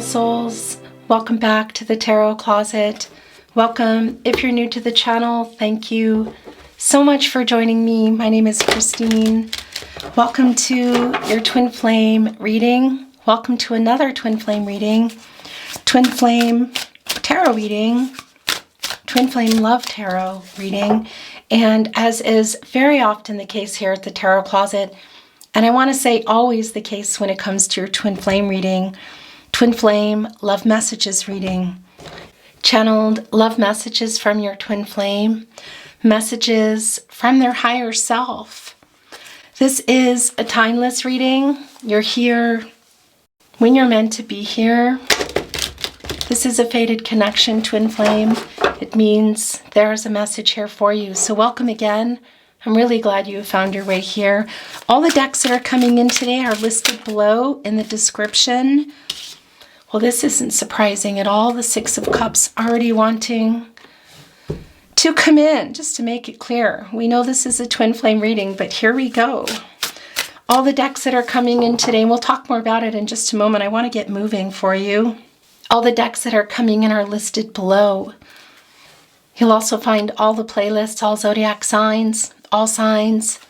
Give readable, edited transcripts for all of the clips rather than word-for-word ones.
souls. Welcome back to the Tarot Closet. Welcome. If you're new to the channel, thank you so much for joining me. My name is Christine. Welcome to your Twin Flame reading. Welcome to another Twin Flame reading. Twin Flame Tarot reading. Twin Flame Love Tarot reading. And as is very often the case here at the Tarot Closet, and I want to say always the case when it comes to your Twin Flame reading, Twin Flame Love Messages reading, channeled love messages from your Twin Flame, messages from their higher self. This is a timeless reading. You're here when you're meant to be here. This is a fated connection, Twin Flame. It means there's a message here for you. So welcome again. I'm really glad you found your way here. All the decks that are coming in today are listed below in the description. Well, this isn't surprising at all. The Six of Cups already wanting to come in, just to make it clear. We know this is a Twin Flame reading, but here we go. All the decks that are coming in today, and we'll talk more about it in just a moment. I want to get moving for you. All the decks that are coming in are listed below. You'll also find all the playlists, all zodiac signs, all signs,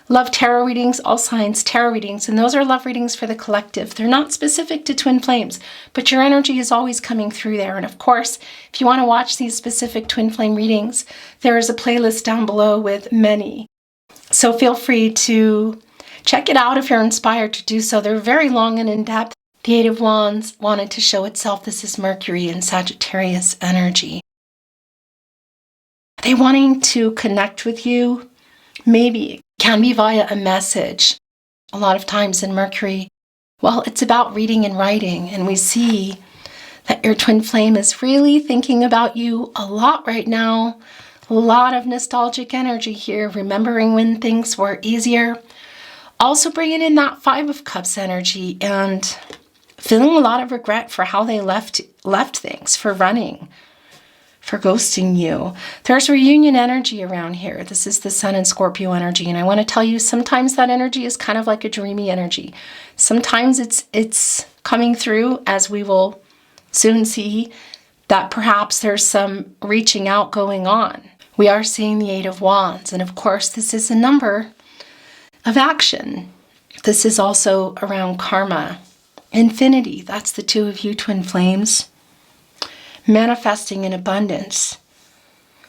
love tarot readings, all signs tarot readings, and those are love readings for the collective. They're not specific to Twin Flames, but your energy is always coming through there. And of course, if you want to watch these specific Twin Flame readings, there is a playlist down below with many. So feel free to check it out if you're inspired to do so. They're very long and in-depth. The Eight of Wands wanted to show itself. This is Mercury and Sagittarius energy. Are they wanting to connect with you? Maybe it can be via a message. A lot of times in Mercury, well, it's about reading and writing, and we see that your Twin Flame is really thinking about you a lot right now. A lot of nostalgic energy here, remembering when things were easier. Also bringing in that Five of Cups energy and feeling a lot of regret for how they left things, for running, for ghosting you. There's reunion energy around here. This is the Sun and Scorpio energy. And I want to tell you, sometimes that energy is kind of like a dreamy energy. Sometimes it's coming through, as we will soon see, that perhaps there's some reaching out going on. We are seeing the Eight of Wands. And of course, this is a number of action. This is also around karma. Infinity. That's the two of you, Twin Flames. Manifesting in abundance.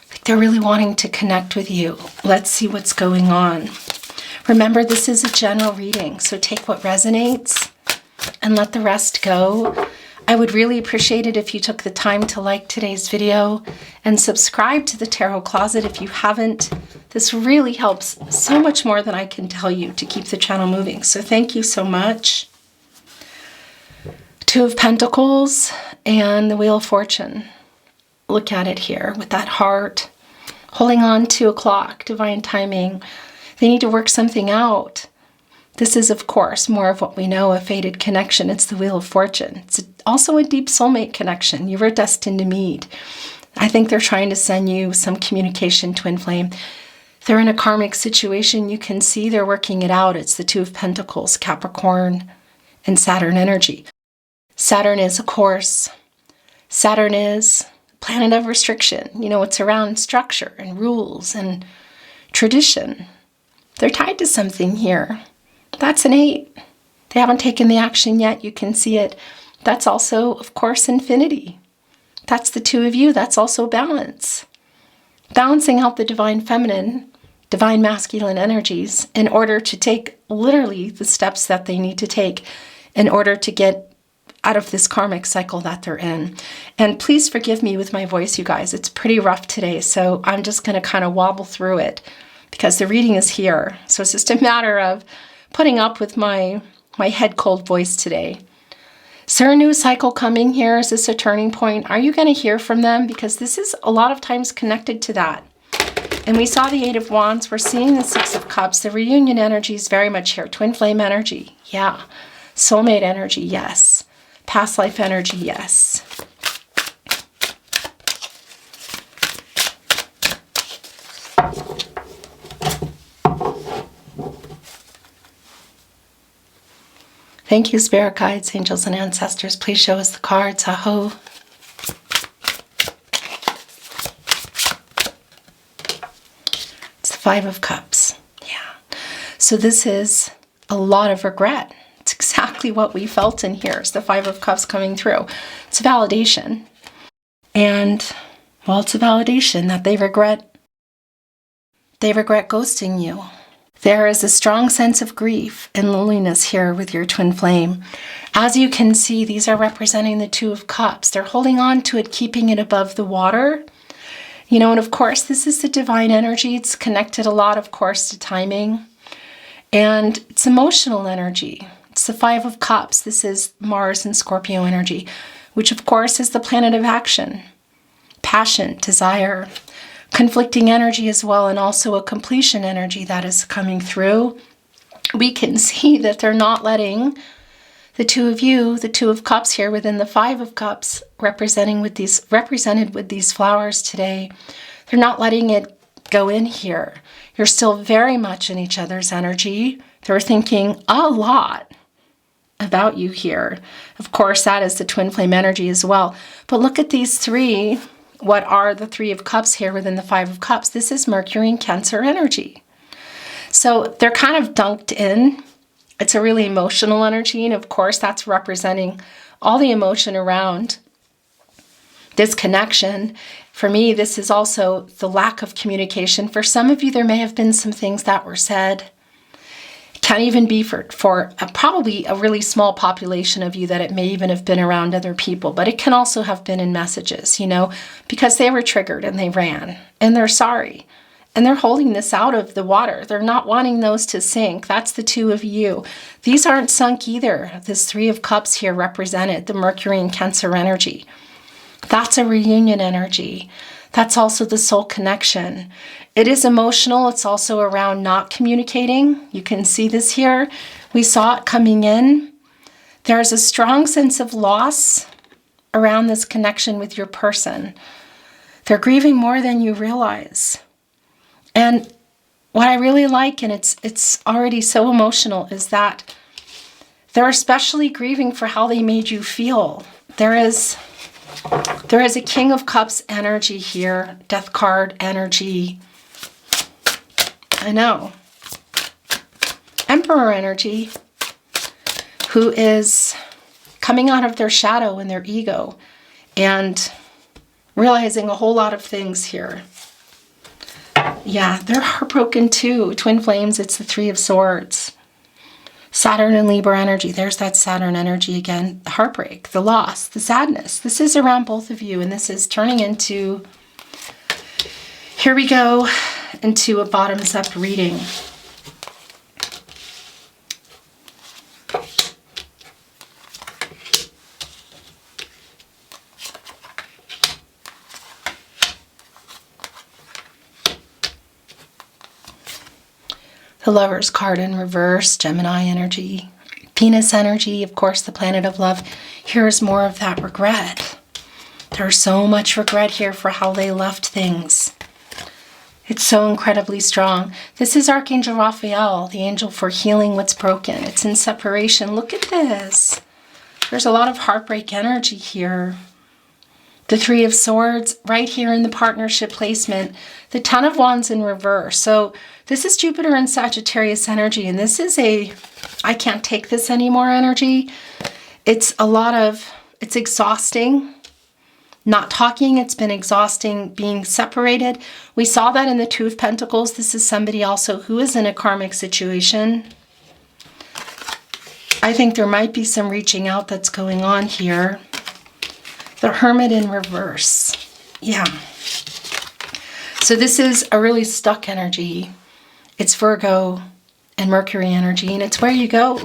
Like they're really wanting to connect with you. Let's see what's going on. Remember, this is a general reading, so take what resonates and let the rest go. I would really appreciate it if you took the time to like today's video and subscribe to the Tarot Closet if you haven't. This really helps so much more than I can tell you to keep the channel moving. So thank you so much. Two of Pentacles and the Wheel of Fortune. Look at it here with that heart. Holding on to a clock, divine timing. They need to work something out. This is, of course, more of what we know, a fated connection. It's the Wheel of Fortune. It's also a deep soulmate connection. You were destined to meet. I think they're trying to send you some communication, Twin Flame. They're in a karmic situation. You can see they're working it out. It's the Two of Pentacles, Capricorn, and Saturn energy. Saturn is, of course, Saturn is planet of restriction. You know, it's around structure and rules and tradition. They're tied to something here. That's an 8. They haven't taken the action yet. You can see it. That's also, of course, infinity. That's the two of you. That's also balance. Balancing out the divine feminine, divine masculine energies in order to take literally the steps that they need to take in order to get out of this karmic cycle that they're in. And please forgive me with my voice, you guys. It's pretty rough today, so I'm just going to kind of wobble through it because the reading is here. So it's just a matter of putting up with my head cold voice today. Is there a new cycle coming here? Is this a turning point? Are you going to hear from them? Because this is a lot of times connected to that. And we saw the Eight of Wands. We're seeing the Six of Cups. The reunion energy is very much here. Twin Flame energy. Yeah. Soulmate energy. Yes. Past life energy, yes. Thank you, spirit guides, angels, and ancestors. Please show us the cards. Aho. It's the Five of Cups. Yeah. So this is a lot of regret. It's exactly what we felt in here. It's the Five of Cups coming through. It's validation. And, well, it's a validation that they regret ghosting you. There is a strong sense of grief and loneliness here with your twin flame. As you can see, these are representing the Two of Cups. They're holding on to it, keeping it above the water. You know, and of course, this is the divine energy. It's connected a lot, of course, to timing. And it's emotional energy. It's the Five of Cups. This is Mars and Scorpio energy, which of course is the planet of action, passion, desire, conflicting energy as well, and also a completion energy that is coming through. We can see that they're not letting the two of you, the Two of Cups here within the Five of Cups, represented with these flowers today. They're not letting it go in here. You're still very much in each other's energy. They're thinking a lot about you here. Of course, that is the twin flame energy as well. But look at these three. What are the Three of Cups here within the Five of Cups? This is Mercury and Cancer energy. So they're kind of dunked in. It's a really emotional energy. And of course, that's representing all the emotion around this connection. For me, this is also the lack of communication. For some of you, there may have been some things that were said. It can even be for probably a really small population of you that it may even have been around other people, but it can also have been in messages, you know, because they were triggered and they ran and they're sorry. And they're holding this out of the water. They're not wanting those to sink. That's the two of you. These aren't sunk either. This Three of Cups here represented the Mercury and Cancer energy. That's a reunion energy. That's also the soul connection. It is emotional. It's also around not communicating. You can see this here. We saw it coming in. There's a strong sense of loss around this connection with your person. They're grieving more than you realize. And what I really like, and it's already so emotional, is that they're especially grieving for how they made you feel. There is a King of Cups energy here, Death card energy. I know. Emperor energy, who is coming out of their shadow and their ego and realizing a whole lot of things here. Yeah, they're heartbroken too. Twin flames, it's the Three of Swords. Saturn and Libra energy. There's that Saturn energy again. The heartbreak, the loss, the sadness. This is around both of you, and this is turning into, here we go, into a bottoms-up reading. The Lover's card in reverse, Gemini energy, Venus energy, of course, the planet of love. Here's more of that regret. There's so much regret here for how they left things. It's so incredibly strong. This is Archangel Raphael, the angel for healing what's broken. It's in separation. Look at this. There's a lot of heartbreak energy here. The Three of Swords right here in the partnership placement. The Ten of Wands in reverse. So this is Jupiter and Sagittarius energy, and this is a I can't take this anymore energy. It's exhausting. Not talking, it's been exhausting being separated. We saw that in the Two of Pentacles. This is somebody also who is in a karmic situation. I think there might be some reaching out that's going on here. The Hermit in reverse. Yeah. So this is a really stuck energy. It's Virgo and Mercury energy, and it's where you go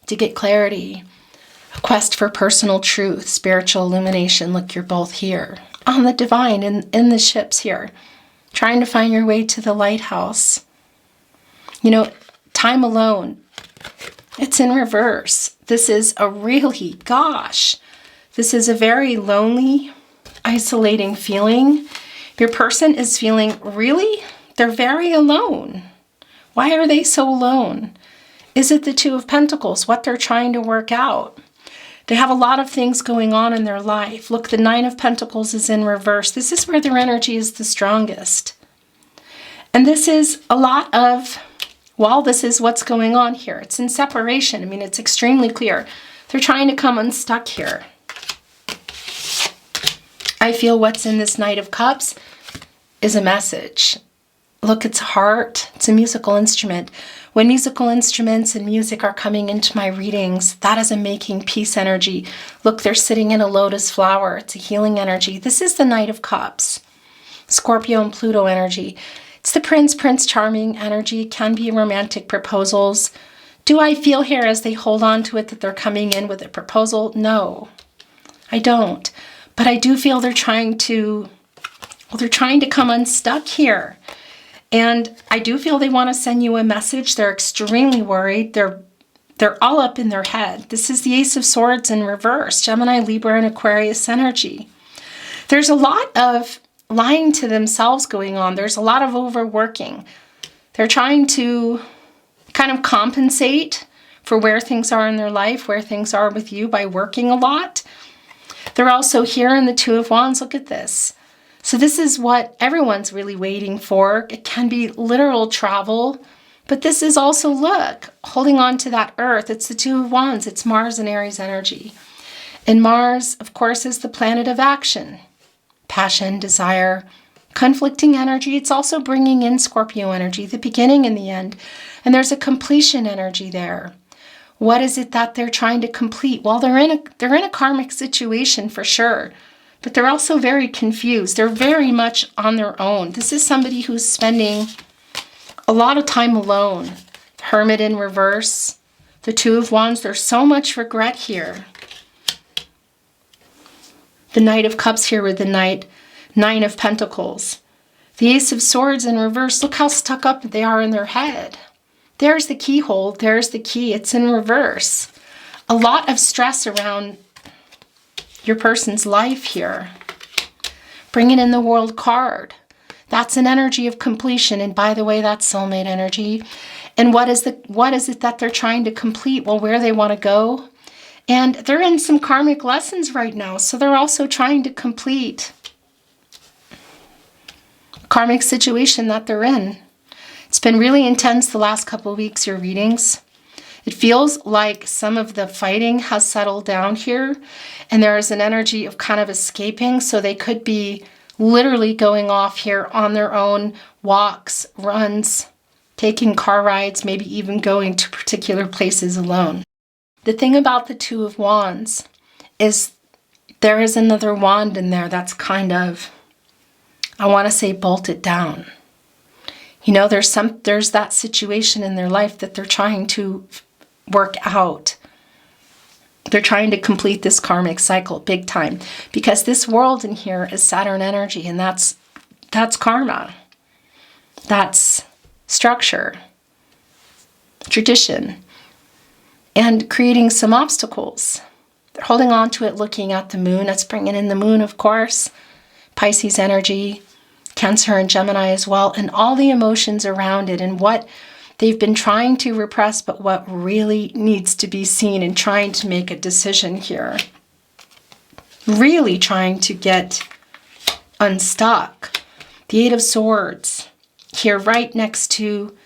to get clarity. A quest for personal truth, spiritual illumination. Look, you're both here on the divine, in the ships here, trying to find your way to the lighthouse. You know, time alone, it's in reverse. This is a really, gosh, this is a very lonely, isolating feeling. Your person is feeling really, they're very alone. Why are they so alone? Is it the Two of Pentacles, what they're trying to work out? They have a lot of things going on in their life. Look, the Nine of Pentacles is in reverse. This is where their energy is the strongest. And this is a lot of, well, this is what's going on here. It's in separation. I mean, it's extremely clear. They're trying to come unstuck here. I feel what's in this Knight of Cups is a message. Look, it's a heart. It's a musical instrument. When musical instruments and music are coming into my readings, that is a making peace energy. Look, they're sitting in a lotus flower. It's a healing energy. This is the Knight of Cups. Scorpio and Pluto energy. It's the Prince Charming energy. Can be romantic proposals. Do I feel here as they hold on to it that they're coming in with a proposal? No, I don't. But I do feel they're trying to, well, they're trying to come unstuck here. And I do feel they want to send you a message. They're extremely worried. They're all up in their head. This is the Ace of Swords in reverse. Gemini, Libra, and Aquarius energy. There's a lot of lying to themselves going on. There's a lot of overworking. They're trying to kind of compensate for where things are in their life, where things are with you by working a lot. They're also here in the Two of Wands. Look at this. So this is what everyone's really waiting for. It can be literal travel, but this is also, look, holding on to that earth. It's the Two of Wands. It's Mars and Aries energy. And Mars, of course, is the planet of action, passion, desire, conflicting energy. It's also bringing in Scorpio energy, the beginning and the end. And there's a completion energy there. What is it that they're trying to complete? Well, they're in a karmic situation for sure. But they're also very confused. They're very much on their own. This is somebody who's spending a lot of time alone. The Hermit in reverse. The Two of Wands. There's so much regret here. The Knight of Cups here with the Nine of Pentacles. The Ace of Swords in reverse. Look how stuck up they are in their head. There's the keyhole. There's the key. It's in reverse. A lot of stress around your person's life here. Bringing in the World card. That's an energy of completion. And by the way, that's soulmate energy. And what is it that they're trying to complete? Well, where they want to go. And they're in some karmic lessons right now. So they're also trying to complete a karmic situation that they're in. It's been really intense the last couple of weeks, your readings. It feels like some of the fighting has settled down here, and there is an energy of kind of escaping, so they could be literally going off here on their own, walks, runs, taking car rides, maybe even going to particular places alone. The thing about the Two of Wands is there is another wand in there that's kind of, I want to say, bolted down. You know, there's that situation in their life that they're trying to work out. They're trying to complete this karmic cycle big time, because this world in here is Saturn energy, and that's karma. That's structure, tradition, and creating some obstacles. They're holding on to it, looking at the moon. That's bringing in the moon, of course. Pisces energy, Cancer and Gemini as well, and all the emotions around it and what they've been trying to repress, but what really needs to be seen, and trying to make a decision here. Really trying to get unstuck. The Eight of Swords here right next to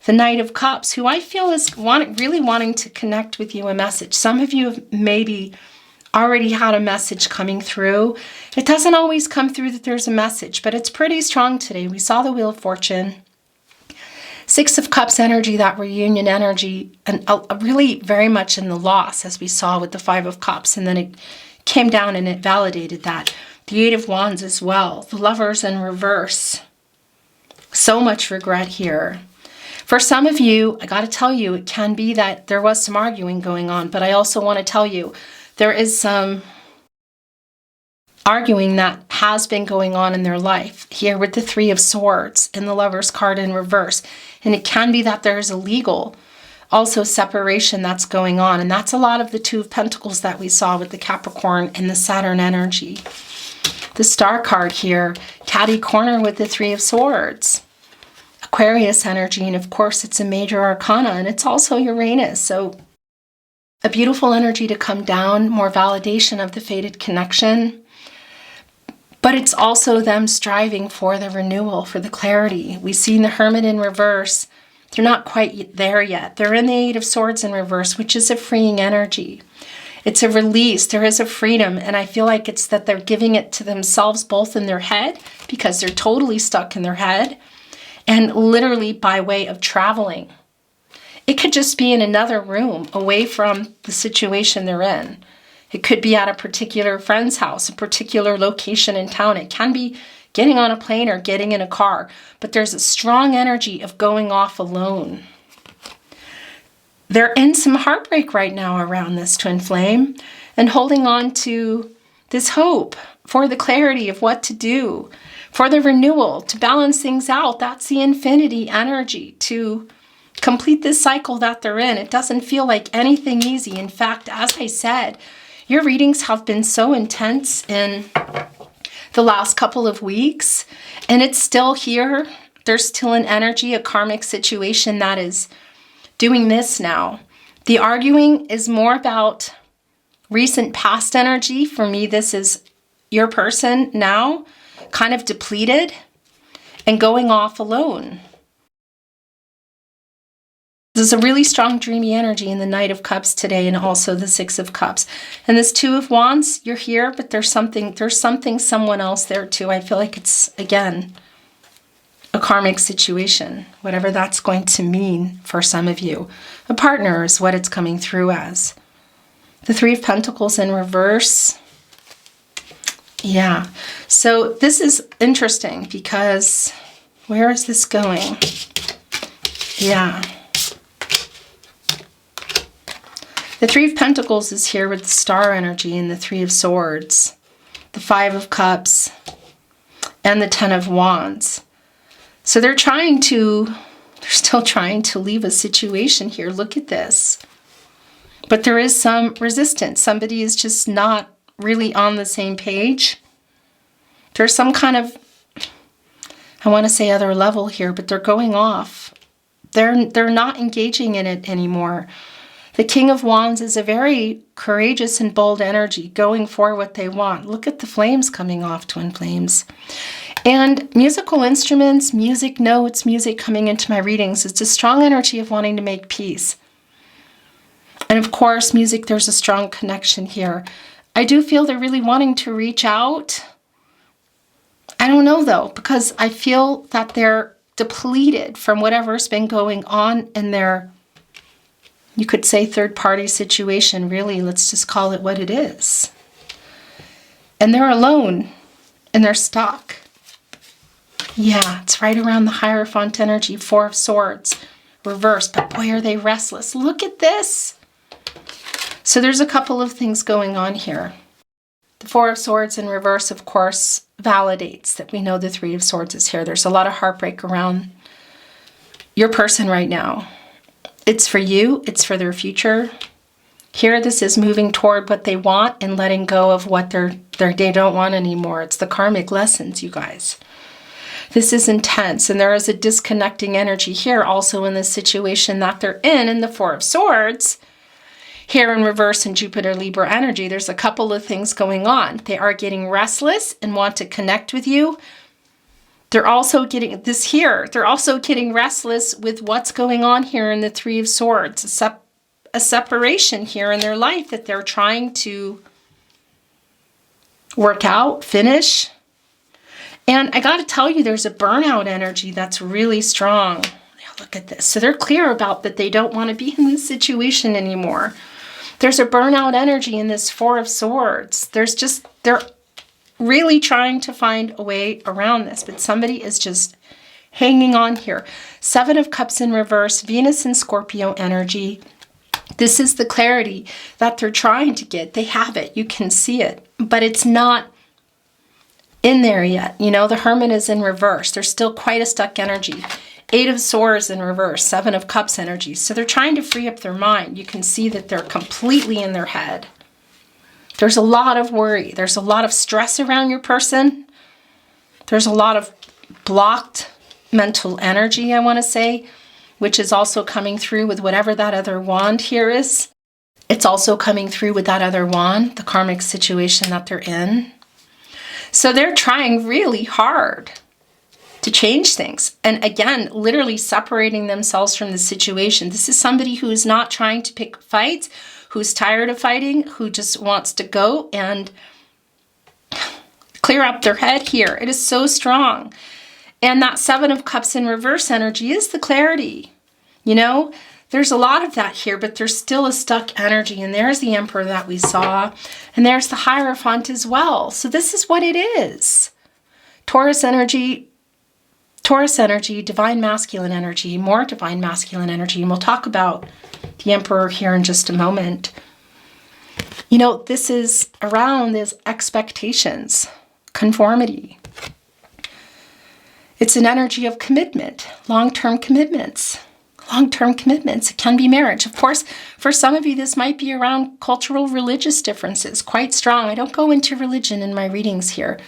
the Knight of Cups, who I feel is really wanting to connect with you a message. Some of you have maybe already had a message coming through. It doesn't always come through that there's a message, but it's pretty strong today. We saw the Wheel of Fortune. Six of Cups energy, that reunion energy, and really very much in the loss, as we saw with the Five of Cups, and then it came down and it validated that. The Eight of Wands as well. The Lovers in reverse. So much regret here. For some of you, I got to tell you, it can be that there was some arguing going on, but I also want to tell you, there is some arguing that has been going on in their life here with the Three of Swords and the Lover's card in reverse. And it can be that there's a legal also separation that's going on. And that's a lot of the Two of Pentacles that we saw with the Capricorn and the Saturn energy. The Star card here, catty corner with the Three of Swords. A Aquarius energy, and of course it's a major arcana, and it's also Uranus. So a beautiful energy to come down, more validation of the fated connection. But it's also them striving for the renewal, for the clarity. We've seen the Hermit in reverse. They're not quite there yet. They're in the Eight of Swords in reverse, which is a freeing energy. It's a release. There is a freedom. And I feel like it's that they're giving it to themselves, both in their head, because they're totally stuck in their head, and literally by way of traveling. It could just be in another room away from the situation they're in. It could be at a particular friend's house, a particular location in town. It can be getting on a plane or getting in a car. But there's a strong energy of going off alone. They're in some heartbreak right now around this twin flame and holding on to this hope for the clarity of what to do, for the renewal, to balance things out. That's the infinity energy to complete this cycle that they're in. It doesn't feel like anything easy. In fact, as I said, your readings have been so intense in the last couple of weeks, and it's still here. There's still an energy, a karmic situation that is doing this now. The arguing is more about recent past energy. For me, this is your person now, kind of depleted and going off alone. There's a really strong dreamy energy in the Knight of Cups today, and also the Six of Cups. And this Two of Wands, you're here, but there's something someone else there too. I feel like it's, again, a karmic situation, whatever that's going to mean for some of you. A partner is what it's coming through as. The Three of Pentacles in reverse. Yeah, so this is interesting because where is this going? Yeah. The Three of Pentacles is here with the Star energy and the Three of Swords, the Five of Cups, and the Ten of Wands. So they're still trying to leave a situation here. Look at this. But there is some resistance. Somebody is just not really on the same page. There's some kind of, I want to say other level here, but they're going off. They're not engaging in it anymore. The King of Wands is a very courageous and bold energy, going for what they want. Look at the flames coming off, twin flames. And musical instruments, music notes, music coming into my readings. It's a strong energy of wanting to make peace. And of course, music, there's a strong connection here. I do feel they're really wanting to reach out. I don't know though, because I feel that they're depleted from whatever's been going on in their, you could say, third-party situation. Really, let's just call it what it is. And they're alone and they're stuck. Yeah, it's right around the Hierophant energy, Four of Swords, reverse. But boy, are they restless. Look at this. So there's a couple of things going on here. The Four of Swords in reverse, of course, validates that we know the Three of Swords is here. There's a lot of heartbreak around your person right now. It's for you. It's for their future. Here, this is moving toward what they want and letting go of what they don't want anymore. It's the karmic lessons, you guys. This is intense, and there is a disconnecting energy here also in this situation that they're in the Four of Swords. Here in reverse in Jupiter Libra energy, there's a couple of things going on. They are getting restless and want to connect with you. They're also getting this here. They're also getting restless with what's going on here in the Three of Swords. A separation here in their life that they're trying to work out, finish. And I got to tell you, there's a burnout energy that's really strong. Look at this. So they're clear about that they don't want to be in this situation anymore. There's a burnout energy in this Four of Swords. They're really trying to find a way around this, but somebody is just hanging on here. Seven of Cups in reverse, Venus and Scorpio energy. This is the clarity that they're trying to get. They have it. You can see it, but it's not in there yet. You know, the Hermit is in reverse. There's still quite a stuck energy. Eight of Swords in reverse, Seven of Cups energy. So they're trying to free up their mind. You can see that they're completely in their head. There's a lot of worry. There's a lot of stress around your person. There's a lot of blocked mental energy, I want to say, which is also coming through with whatever that other wand here is. It's also coming through with that other wand, the karmic situation that they're in. So they're trying really hard to change things. And again, literally separating themselves from the situation. This is somebody who is not trying to pick fights, who's tired of fighting, who just wants to go and clear up their head here. It is so strong. And that Seven of Cups in reverse energy is the clarity. You know, there's a lot of that here, but there's still a stuck energy. And there's the Emperor that we saw. And there's the Hierophant as well. So this is what it is. Taurus energy, divine masculine energy, more divine masculine energy. And we'll talk about the Emperor here in just a moment. You know, this is around these expectations, conformity. It's an energy of commitment, long-term commitments. Long-term commitments. It can be marriage. Of course, for some of you, this might be around cultural, religious differences, quite strong. I don't go into religion in my readings here.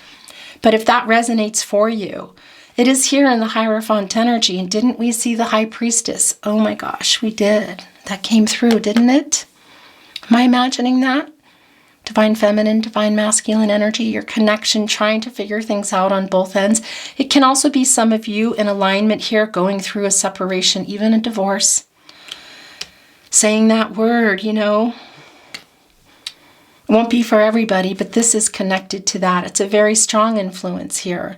But if that resonates for you, it is here in the Hierophant energy. And didn't we see the High Priestess? Oh my gosh, we did. That came through, didn't it? Am I imagining that? Divine feminine, divine masculine energy, your connection, trying to figure things out on both ends. It can also be some of you in alignment here, going through a separation, even a divorce. Saying that word, you know. It won't be for everybody, but this is connected to that. It's a very strong influence here.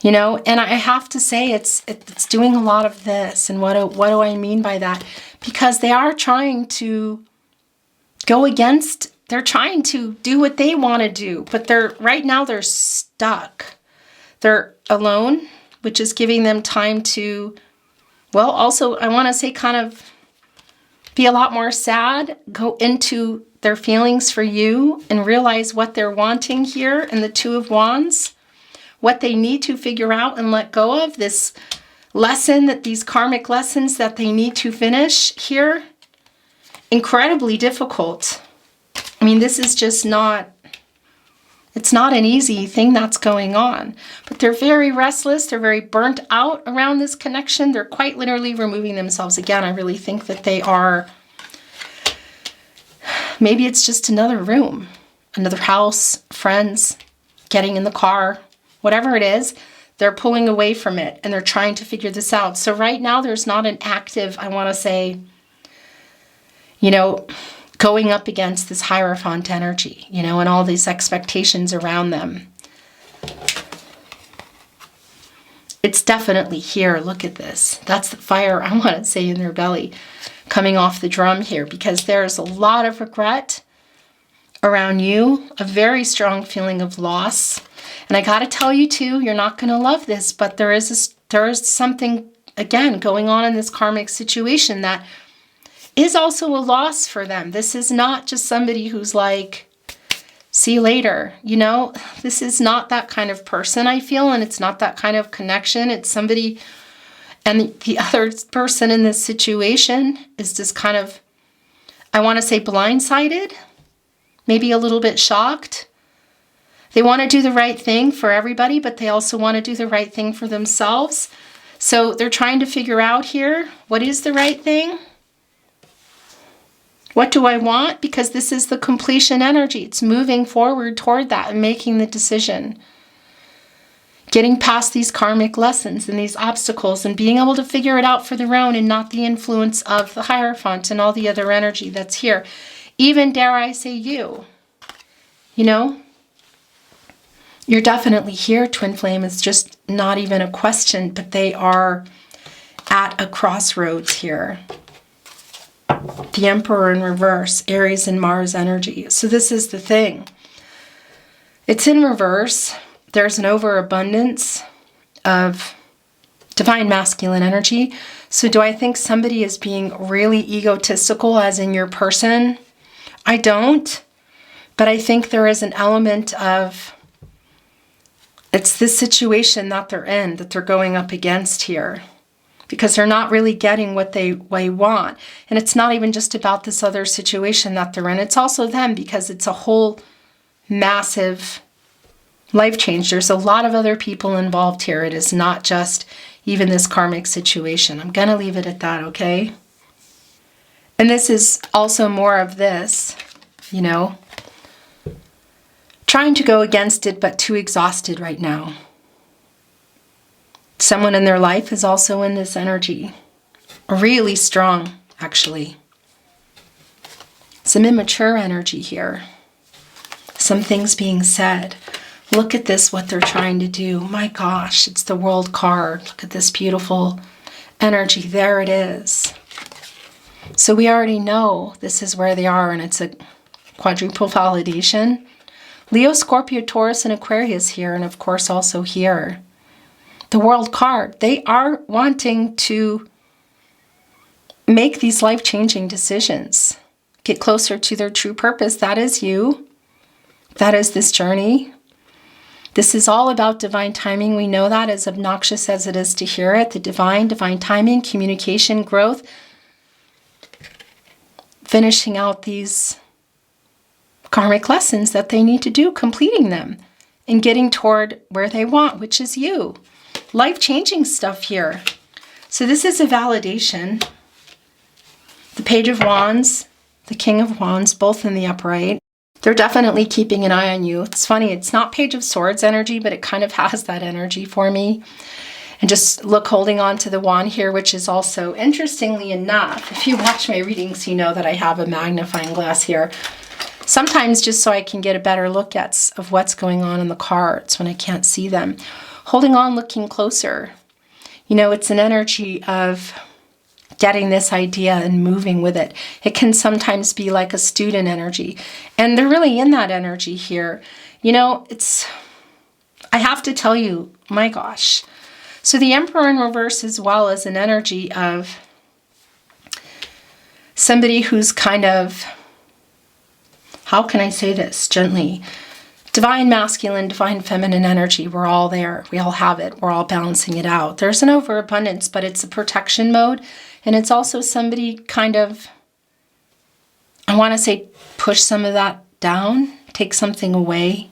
You know, and I have to say it's doing a lot of this. And what do I mean by that? Because they are trying to go against. They're trying to do what they want to do, but right now they're stuck. They're alone, which is giving them time to, well, also I want to say kind of be a lot more sad, go into their feelings for you and realize what they're wanting here in the Two of Wands, what they need to figure out and let go of, this lesson, that these karmic lessons that they need to finish here. Incredibly difficult. I mean, this is just not, it's not an easy thing that's going on. But they're very restless. They're very burnt out around this connection. They're quite literally removing themselves. Again, I really think that they are, maybe it's just another room, another house, friends, getting in the car, whatever it is. They're pulling away from it and they're trying to figure this out. So right now there's not an active, I want to say, you know, going up against this Hierophant energy, you know, and all these expectations around them. It's definitely here. Look at this. That's the fire, I want to say, in their belly coming off the drum here, because there's a lot of regret around you, a very strong feeling of loss. And I got to tell you too, you're not going to love this, but there is something, again, going on in this karmic situation that is also a loss for them. This is not just somebody who's like, see you later. You know, this is not that kind of person, I feel, and it's not that kind of connection. It's somebody, and the other person in this situation is just kind of, I want to say, blindsided, maybe a little bit shocked. They want to do the right thing for everybody, but they also want to do the right thing for themselves. So they're trying to figure out here, what is the right thing? What do I want? Because this is the completion energy. It's moving forward toward that and making the decision. Getting past these karmic lessons and these obstacles and being able to figure it out for their own and not the influence of the Hierophant and all the other energy that's here. Even, dare I say, you. You know? You're definitely here, Twin Flame. It's just not even a question, but they are at a crossroads here. The Emperor in reverse, Aries and Mars energy. So this is the thing. It's in reverse. There's an overabundance of divine masculine energy. So do I think somebody is being really egotistical, as in your person? I don't. But I think there is an element of, it's this situation that they're in, that they're going up against here. Because they're not really getting what they want. And it's not even just about this other situation that they're in. It's also them, because it's a whole massive Life change. There's a lot of other people involved here. It is not just even this karmic situation. I'm going to leave it at that, okay? And this is also more of this, you know, trying to go against it, but too exhausted right now. Someone in their life is also in this energy. Really strong, actually. Some immature energy here. Some things being said. Look at this, what they're trying to do. My gosh, it's the World card. Look at this beautiful energy. There it is. So we already know this is where they are, and it's a quadruple validation. Leo, Scorpio, Taurus, and Aquarius here, and of course also here. The World card. They are wanting to make these life-changing decisions. Get closer to their true purpose. That is you. That is this journey. This is all about divine timing. We know that, as obnoxious as it is to hear it. The divine timing, communication, growth. Finishing out these karmic lessons that they need to do, completing them, and getting toward where they want, which is you. Life-changing stuff here. So this is a validation. The Page of Wands, the King of Wands, both in the upright. They're definitely keeping an eye on you. It's funny, it's not Page of Swords energy, but it kind of has that energy for me. And just look, holding on to the wand here, which is also, interestingly enough, if you watch my readings, you know that I have a magnifying glass here. Sometimes just so I can get a better look of what's going on in the cards when I can't see them. Holding on, looking closer. You know, it's an energy of getting this idea and moving with it. It can sometimes be like a student energy. And they're really in that energy here. You know, I have to tell you, my gosh. So the Emperor in reverse as well is an energy of somebody who's kind of, how can I say this gently? Divine masculine, divine feminine energy. We're all there. We all have it. We're all balancing it out. There's an overabundance, but it's a protection mode. And it's also somebody kind of, I want to say, push some of that down, take something away.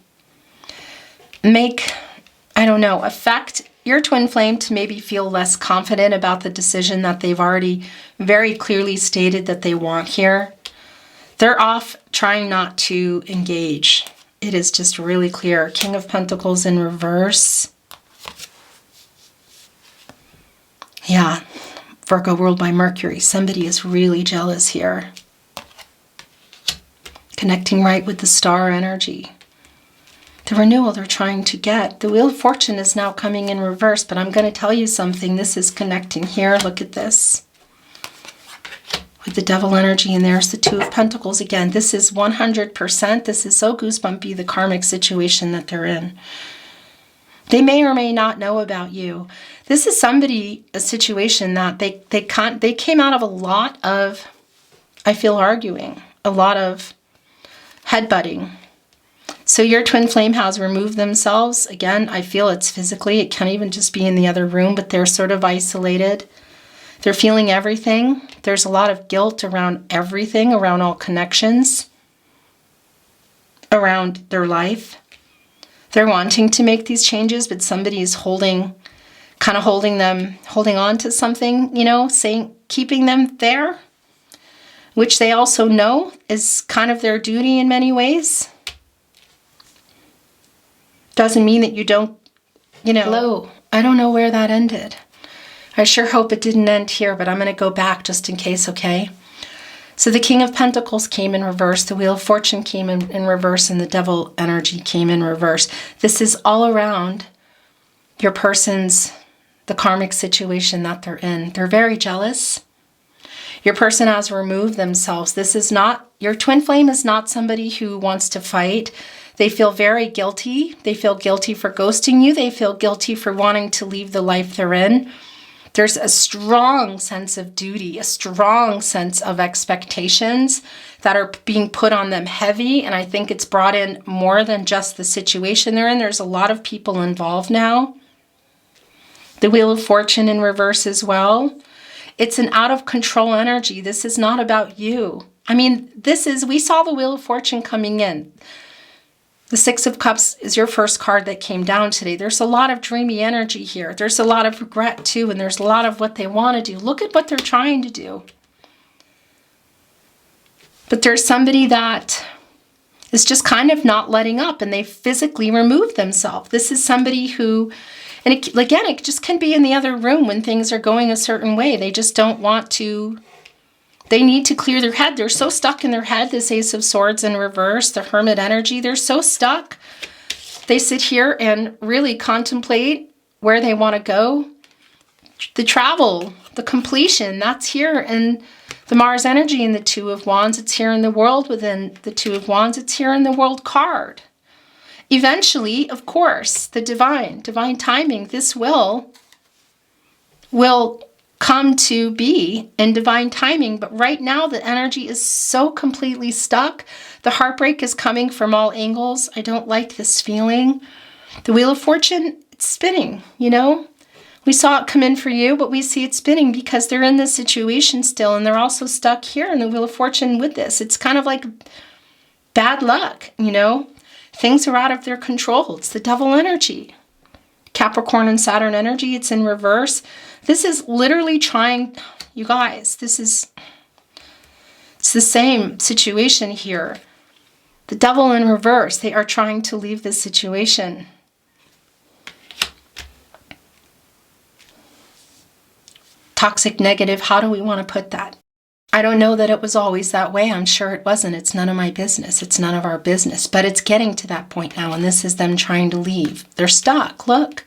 Affect your twin flame to maybe feel less confident about the decision that they've already very clearly stated that they want here. They're off trying not to engage. It is just really clear. King of Pentacles in reverse. Yeah. Virgo ruled by Mercury. Somebody is really jealous here. Connecting right with the star energy. The renewal they're trying to get. The Wheel of Fortune is now coming in reverse, but I'm going to tell you something. This is connecting here. Look at this. With the Devil energy, and there's the Two of Pentacles again. This is 100%. This is so goosebumpy, the karmic situation that they're in. They may or may not know about you. This is a situation that they came out of a lot of, I feel, arguing, a lot of headbutting. So your twin flame has removed themselves. Again, I feel it's physically. It can't even just be in the other room, but they're sort of isolated. They're feeling everything. There's a lot of guilt around everything, around all connections, around their life. They're wanting to make these changes, but somebody is holding on to something, you know, keeping them there, which they also know is kind of their duty in many ways. Doesn't mean that you don't, you know. Hello. I don't know where that ended. I sure hope it didn't end here, but I'm going to go back just in case, okay? So the King of Pentacles came in reverse, the Wheel of Fortune came in reverse, and the Devil energy came in reverse. This is all around your person's, the karmic situation that they're in. They're very jealous. Your person has removed themselves. This is not, your twin flame is not somebody who wants to fight. They feel very guilty. They feel guilty for ghosting you. They feel guilty for wanting to leave the life they're in. There's a strong sense of duty, a strong sense of expectations that are being put on them heavy. And I think it's brought in more than just the situation they're in. There's a lot of people involved now. The Wheel of Fortune in reverse as well. It's an out of control energy. This is not about you. I mean, we saw the Wheel of Fortune coming in. The Six of Cups is your first card that came down today. There's a lot of dreamy energy here. There's a lot of regret too, and there's a lot of what they want to do. Look at what they're trying to do. But there's somebody that is just kind of not letting up, and they physically removed themselves. This is somebody who, and again, it just can be in the other room when things are going a certain way. They just don't want to. They need to clear their head. They're so stuck in their head. This Ace of Swords in reverse, the Hermit energy. They're so stuck. They sit here and really contemplate where they want to go. The travel, the completion, that's here in the Mars energy in the Two of Wands. It's here in the world within the Two of Wands. It's here in the World card. Eventually, of course, the divine timing, this will come to be in divine timing, but right now the energy is so completely stuck. The heartbreak is coming from all angles. I don't like this feeling. The Wheel of Fortune, it's spinning, you know? We saw it come in for you, but we see it spinning because they're in this situation still, and they're also stuck here in the Wheel of Fortune with this. It's kind of like bad luck, you know? Things are out of their control. It's the Devil energy. Capricorn and Saturn energy, it's in reverse. This is literally trying, you guys, it's the same situation here. The Devil in reverse, they are trying to leave this situation. Toxic, negative, how do we want to put that? I don't know that it was always that way. I'm sure it wasn't. It's none of my business. It's none of our business. But it's getting to that point now, and this is them trying to leave. They're stuck. Look.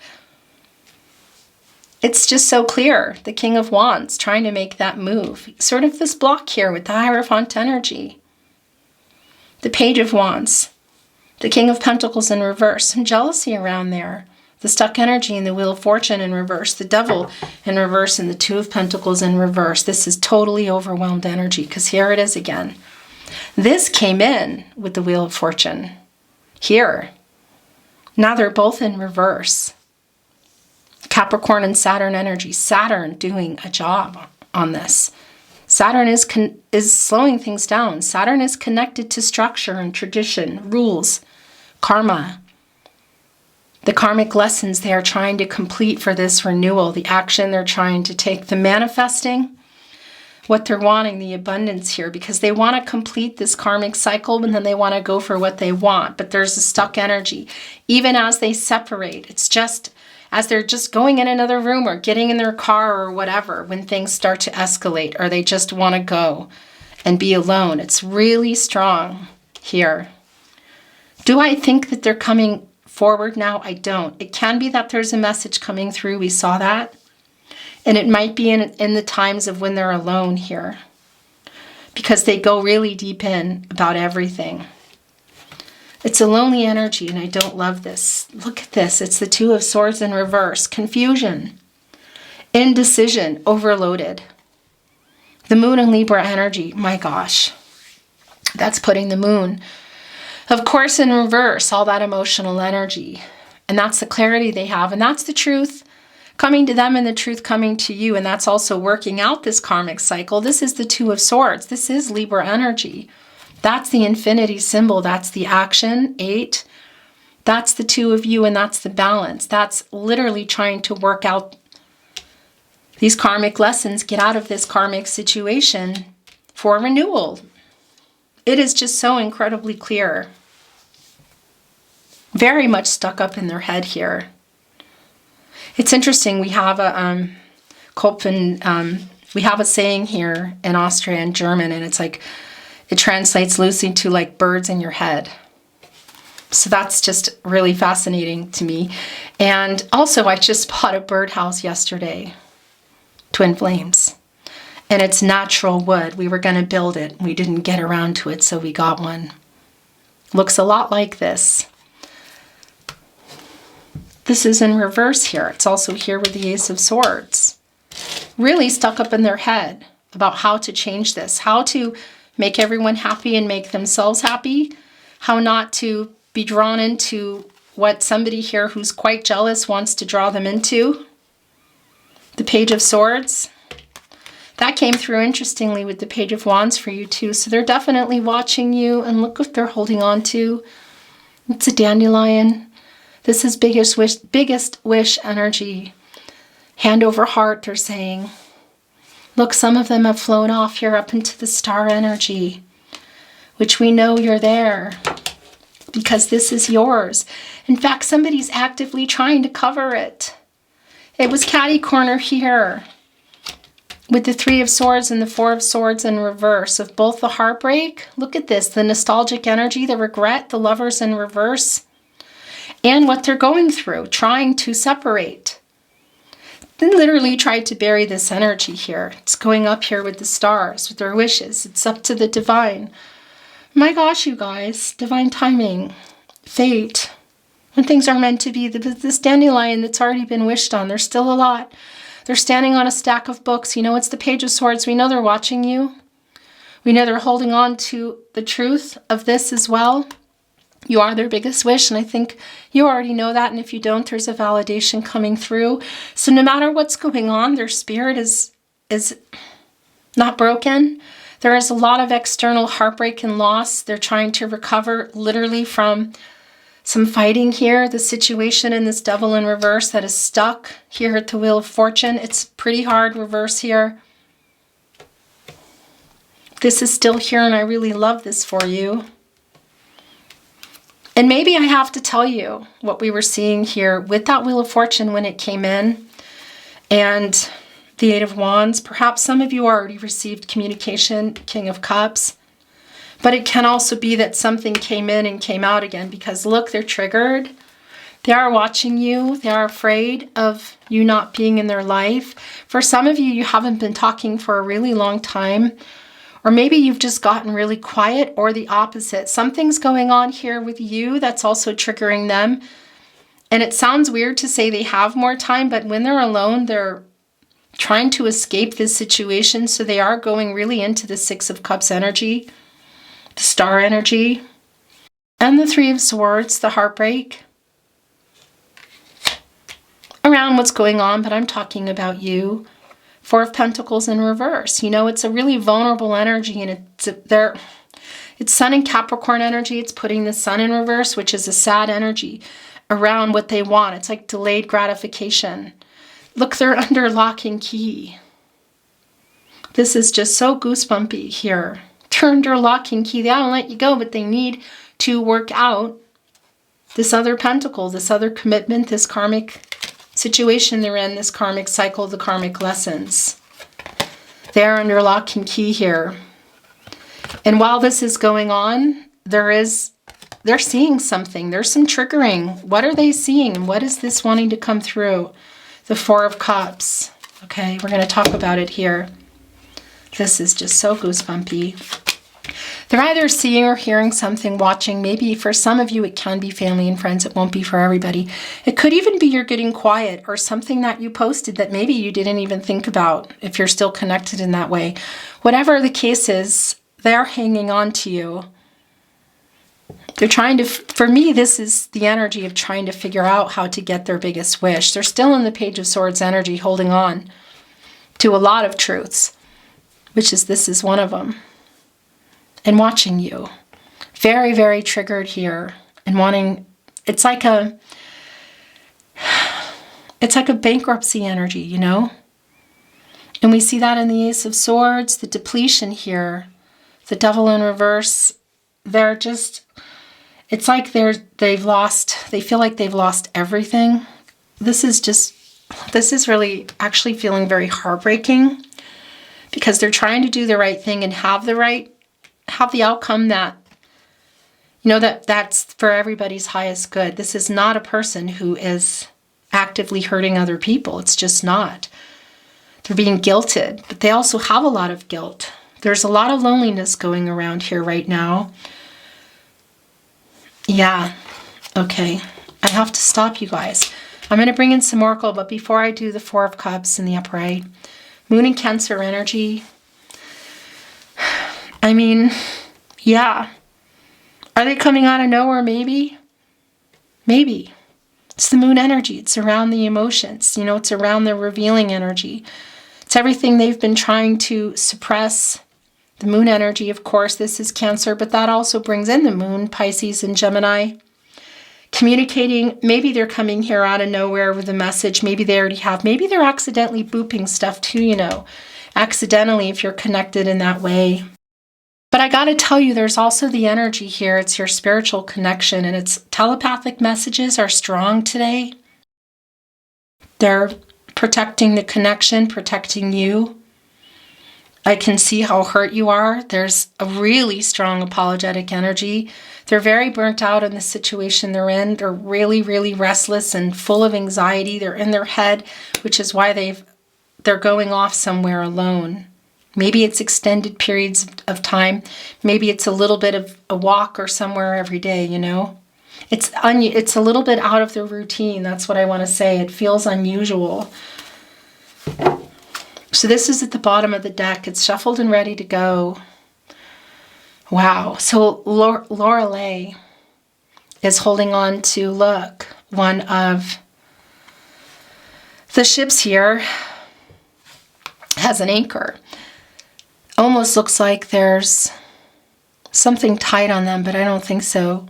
It's just so clear. The King of Wands trying to make that move. Sort of this block here with the Hierophant energy. The Page of Wands. The King of Pentacles in reverse. Some jealousy around there. The stuck energy in the Wheel of Fortune in reverse. The Devil in reverse and the Two of Pentacles in reverse. This is totally overwhelmed energy because here it is again. This came in with the Wheel of Fortune. Here. Now they're both in reverse. Capricorn and Saturn energy. Saturn doing a job on this. Saturn is slowing things down. Saturn is connected to structure and tradition, rules, karma. The karmic lessons they are trying to complete for this renewal, the action they're trying to take, the manifesting, what they're wanting, the abundance here, because they want to complete this karmic cycle and then they want to go for what they want. But there's a stuck energy. Even as they separate, it's just as they're just going in another room or getting in their car or whatever, when things start to escalate or they just want to go and be alone. It's really strong here. Do I think that they're coming forward now? I don't. It can be that there's a message coming through. We saw that. And it might be in the times of when they're alone here. Because they go really deep in about everything. It's a lonely energy and I don't love this. Look at this. It's the Two of Swords in reverse. Confusion. Indecision. Overloaded. The Moon and Libra energy. My gosh. That's putting the Moon, of course, in reverse, all that emotional energy. And that's the clarity they have. And that's the truth coming to them and the truth coming to you. And that's also working out this karmic cycle. This is the Two of Swords. This is Libra energy. That's the infinity symbol. That's the action, 8. That's the two of you and that's the balance. That's literally trying to work out these karmic lessons, get out of this karmic situation for renewal. It is just so incredibly clear. Very much stuck up in their head here. It's interesting. We have a we have a saying here in Austria and German, and it's like it translates loosely to like birds in your head. So that's just really fascinating to me. And also, I just bought a birdhouse yesterday, twin flames. And it's natural wood. We were going to build it. We didn't get around to it, so we got one. Looks a lot like this. This is in reverse here. It's also here with the Ace of Swords. Really stuck up in their head about how to change this, how to make everyone happy and make themselves happy, how not to be drawn into what somebody here who's quite jealous wants to draw them into. The Page of Swords. That came through interestingly with the Page of Wands for you too. So they're definitely watching you, and look what they're holding on to. It's a dandelion. This is biggest wish energy. Hand over heart, they're saying. Look, some of them have flown off here up into the star energy, which we know you're there because this is yours. In fact, somebody's actively trying to cover it. It was catty corner here with the Three of Swords and the Four of Swords in reverse of both the heartbreak. Look at this, the nostalgic energy, the regret, the lovers in reverse, and what they're going through, trying to separate. They literally tried to bury this energy here. It's going up here with the stars, with their wishes. It's up to the divine. My gosh, you guys, divine timing, fate. When things are meant to be, this dandelion that's already been wished on, there's still a lot. They're standing on a stack of books. You know, it's the Page of Swords. We know they're watching you. We know they're holding on to the truth of this as well. You are their biggest wish, and I think you already know that, and if you don't, there's a validation coming through. So no matter what's going on, their spirit is not broken. There is a lot of external heartbreak and loss. They're trying to recover literally from some fighting here. The situation in this Devil in reverse that is stuck here at the Wheel of Fortune. It's pretty hard reverse here. This is still here, and I really love this for you. And maybe I have to tell you what we were seeing here with that Wheel of Fortune when it came in and the Eight of Wands. Perhaps some of you already received communication, King of Cups. But it can also be that something came in and came out again because look, they're triggered. They are watching you. They are afraid of you not being in their life. For some of you, you haven't been talking for a really long time. Or maybe you've just gotten really quiet, or the opposite. Something's going on here with you that's also triggering them. And it sounds weird to say they have more time, but when they're alone, they're trying to escape this situation. So they are going really into the Six of Cups energy, the Star energy, and the Three of Swords, the heartbreak around what's going on, but I'm talking about you. Four of Pentacles in reverse. You know, it's a really vulnerable energy, and it's Sun and Capricorn energy. It's putting the Sun in reverse, which is a sad energy around what they want. It's like delayed gratification. Look, they're under lock and key. This is just so goosebumpy here. They're under lock and key. They don't let you go, but they need to work out this other pentacle, this other commitment, this karmic situation they're in, this karmic cycle, the karmic lessons. They're under lock and key here. And while this is going on, they're seeing something. There's some triggering. What are they seeing? What is this wanting to come through? The Four of Cups. Okay, we're going to talk about it here. This is just so goosebumpy. They're either seeing or hearing something, watching. Maybe for some of you, it can be family and friends. It won't be for everybody. It could even be you're getting quiet or something that you posted that maybe you didn't even think about if you're still connected in that way. Whatever the case is, they're hanging on to you. They're trying to, for me, this is the energy of trying to figure out how to get their biggest wish. They're still in the Page of Swords energy, holding on to a lot of truths, which is this is one of them. And watching you. Very, very triggered here and wanting, it's like a bankruptcy energy, you know? And we see that in the Ace of Swords, the depletion here, the Devil in reverse. They're just, it's like they feel like they've lost everything. This is really actually feeling very heartbreaking because they're trying to do the right thing and have the outcome that, you know, that's for everybody's highest good. This is not a person who is actively hurting other people. It's just not. They're being guilted, but they also have a lot of guilt. There's a lot of loneliness going around here right now. Yeah, okay. I have to stop, you guys. I'm going to bring in some oracle, but before I do, the Four of Cups in the upright. Moon and Cancer energy. I mean, yeah. Are they coming out of nowhere? Maybe. Maybe. It's the moon energy. It's around the emotions. You know, it's around the revealing energy. It's everything they've been trying to suppress. The moon energy, of course, this is Cancer, but that also brings in the moon, Pisces, and Gemini. communicating. Maybe they're coming here out of nowhere with a message. Maybe they already have. Maybe they're accidentally booping stuff too, you know, accidentally if you're connected in that way. But I got to tell you, there's also the energy here. It's your spiritual connection, and its telepathic messages are strong today. They're protecting the connection, protecting you. I can see how hurt you are. There's a really strong apologetic energy. They're very burnt out in the situation they're in. They're really, really restless and full of anxiety. They're in their head, which is why they're going off somewhere alone. Maybe it's extended periods of time. Maybe it's a little bit of a walk or somewhere every day, you know. It's a little bit out of their routine. That's what I want to say. It feels unusual. So this is at the bottom of the deck. It's shuffled and ready to go. Wow. So Lorelei is holding on to, look, one of the ships here has an anchor. Almost looks like there's something tied on them, but I don't think so.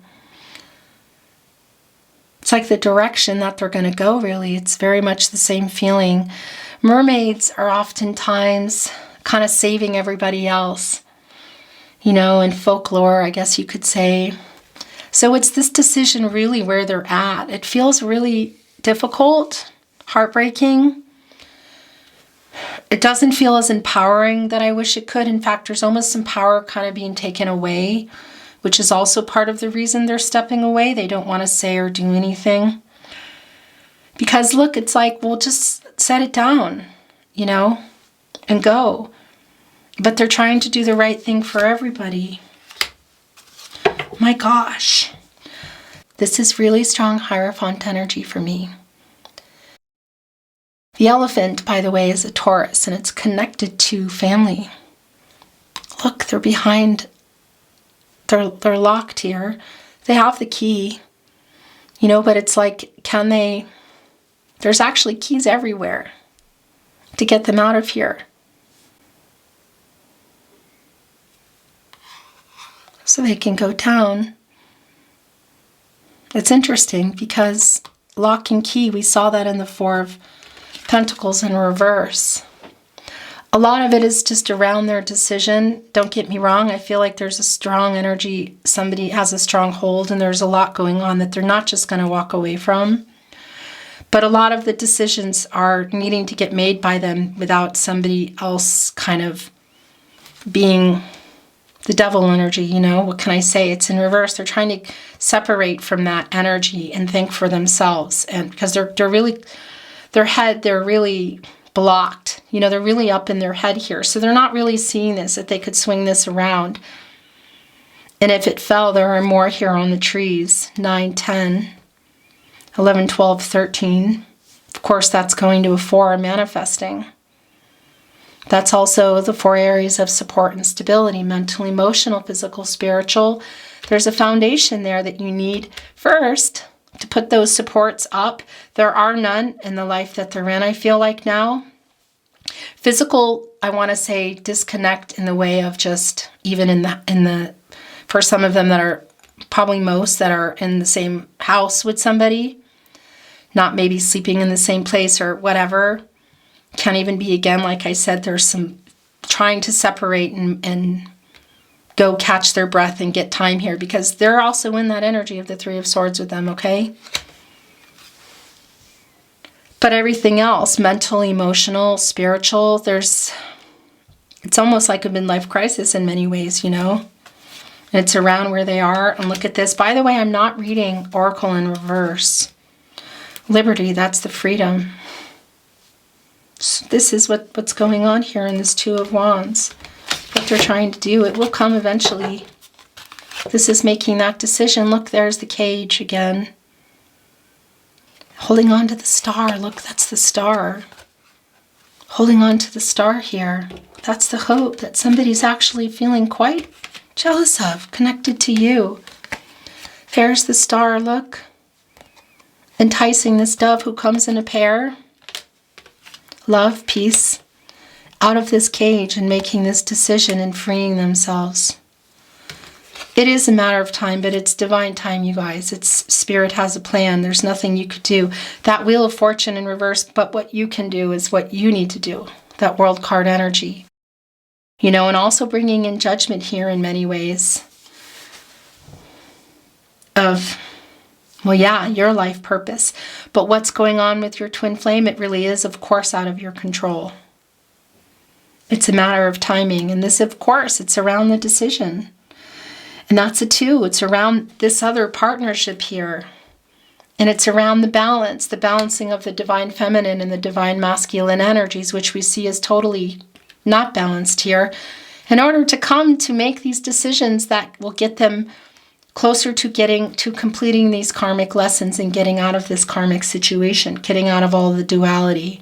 It's like the direction that they're going to go, really. It's very much the same feeling. Mermaids are oftentimes kind of saving everybody else, you know, in folklore, I guess you could say. So it's this decision really where they're at. It feels really difficult, heartbreaking. It doesn't feel as empowering that I wish it could. In fact, there's almost some power kind of being taken away, which is also part of the reason they're stepping away. They don't want to say or do anything. Because look, it's like, well, just set it down, you know, and go. But they're trying to do the right thing for everybody. My gosh. This is really strong Hierophant energy for me. The elephant, by the way, is a Taurus, and it's connected to family. Look, they're behind. They're locked here. They have the key, you know, but it's like, can they? There's actually keys everywhere to get them out of here. So they can go down. It's interesting because lock and key, we saw that in the Four of Pentacles in reverse. A lot of it is just around their decision. Don't get me wrong. I feel like there's a strong energy. Somebody has a strong hold, and there's a lot going on that they're not just going to walk away from. But a lot of the decisions are needing to get made by them without somebody else kind of being the devil energy, you know. What can I say? It's in reverse. They're trying to separate from that energy and think for themselves. And because they're really, they're really blocked. You know, they're really up in their head here. So they're not really seeing this, that they could swing this around. And if it fell, there are more here on the trees. 9, 10, 11, 12, 13. Of course, that's going to a 4, manifesting. That's also the 4 areas of support and stability: mental, emotional, physical, spiritual. There's a foundation there that you need first to put those supports up. There are none in the life that they're in, I feel like now. Physical, I want to say disconnect in the way of just even in the for some of them that are probably most that are in the same house with somebody, not maybe sleeping in the same place or whatever. Can't even be, again, like I said, there's some trying to separate and go catch their breath and get time here, because they're also in that energy of the 3 of Swords with them, okay? But everything else, mental, emotional, spiritual, it's almost like a midlife crisis in many ways, you know? And it's around where they are. And look at this. By the way, I'm not reading Oracle in reverse. Liberty, that's the freedom. So this is what's going on here in this 2 of Wands. What they're trying to do. It will come eventually. This is making that decision. Look, there's the cage again. Holding on to the star. Look, that's the star. Holding on to the star here. That's the hope that somebody's actually feeling quite jealous of, connected to you. There's the star, look. Enticing this dove who comes in a pair. Love, peace, out of this cage and making this decision and freeing themselves. It is a matter of time, but it's divine time, you guys. It's spirit has a plan. There's nothing you could do. That Wheel of Fortune in reverse, but what you can do is what you need to do. That World card energy. You know, and also bringing in Judgment here in many ways. Of, well, yeah, your life purpose. But what's going on with your twin flame, it really is, of course, out of your control. It's a matter of timing. And this, of course, it's around the decision. And that's a 2. It's around this other partnership here. And it's around the balance, the balancing of the divine feminine and the divine masculine energies, which we see as totally not balanced here, in order to come to make these decisions that will get them closer to completing these karmic lessons and getting out of this karmic situation, getting out of all the duality.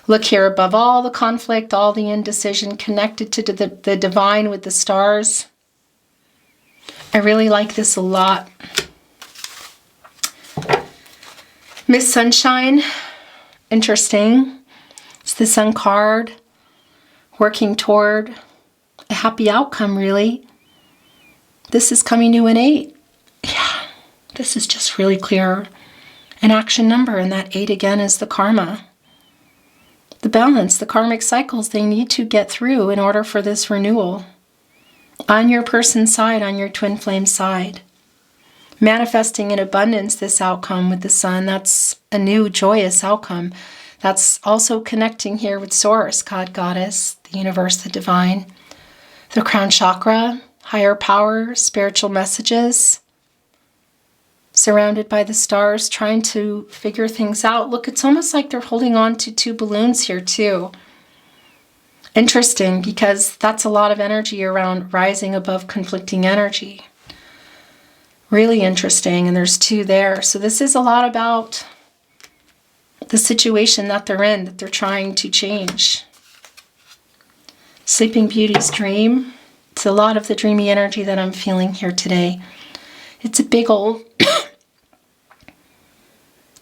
Look here, above all the conflict, all the indecision, connected to the divine with the stars. I really like this a lot. Miss Sunshine, interesting. It's the Sun card, working toward a happy outcome, really. This is coming to an 8. Yeah, this is just really clear. An action number, and that 8 again is the karma. The balance, the karmic cycles they need to get through in order for this renewal. On your person's side, on your twin flame side. Manifesting in abundance this outcome with the Sun, that's a new joyous outcome. That's also connecting here with Source, God, Goddess, the universe, the divine. The crown chakra, higher power, spiritual messages. Surrounded by the stars, trying to figure things out. Look, it's almost like they're holding on to 2 balloons here too. Interesting, because that's a lot of energy around rising above conflicting energy. Really interesting, and there's 2 there. So this is a lot about the situation that they're in, that they're trying to change. Sleeping Beauty's dream. It's a lot of the dreamy energy that I'm feeling here today. It's a big old,